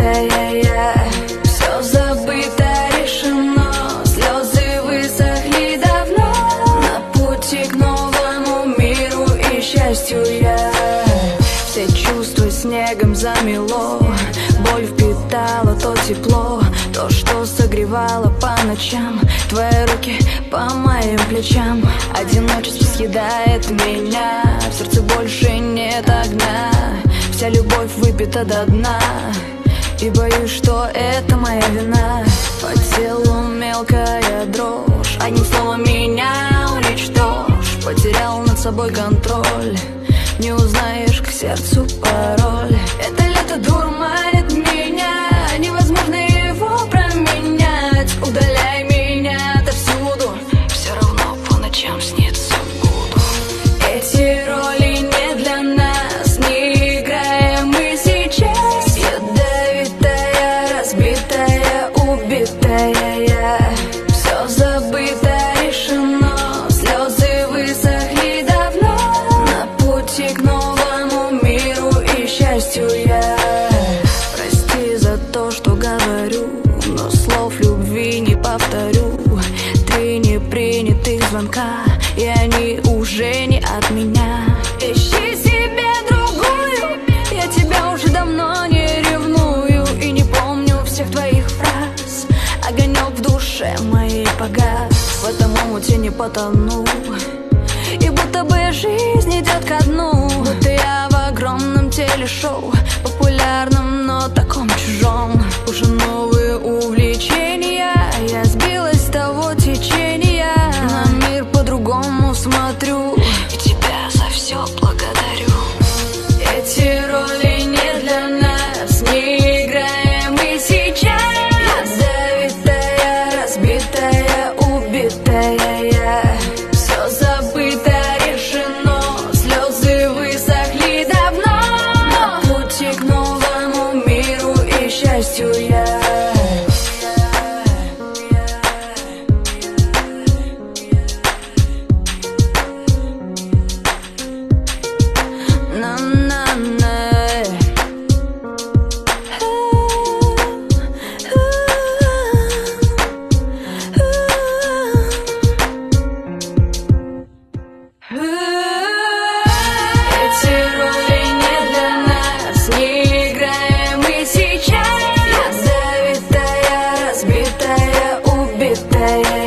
убитая я. Все забыто, решено, слезы высохли давно. На пути к новому миру и счастью я. Все чувства снегом замело, боль впитала то тепло, то, что согревало по ночам. Твои руки по моим плечам. Одиночество съедает меня, в сердце больше нет огня. Вся любовь выпита до дна, и боюсь, что это моя вина. По телу мелкая дрожь, одним словом меня уничтожь. Потерял над собой контроль, не узнаешь к сердцу пароль. Это лето дурманит меня, невозможно его променять. Удаляй меня отовсюду, все равно по ночам снится буду. Эти роли не для нас, не играем мы сейчас. Ядовитая, разбитая, убитая я. Все забыто, решено, слезы высохли давно. На пути к новому миру и счастью я. Прости за то, что говорю, но слов любви не повторю. Три непринятых звонка, и они уже не от меня. Ищи себе другую, я тебя уже давно не ревную. И не помню всех твоих фраз, огонек в душе моей погас. В этом омуте не потону, и будто бы жизнь идет ко дну. Будто я в огромном телешоу, популярном, но таком чужом. Уже новые увлечения, я сбилась с того течения. На мир по-другому смотрю, и тебя за все благодарю. Эти роли не для нас, не играем мы сейчас. Ядовитая, разбитая, убитая я. Все забыто, решено, слезы высохли давно. На пути к новому миру и счастью я. Эти роли не для нас, не играем мы сейчас. Ядовитая, разбитая, убитая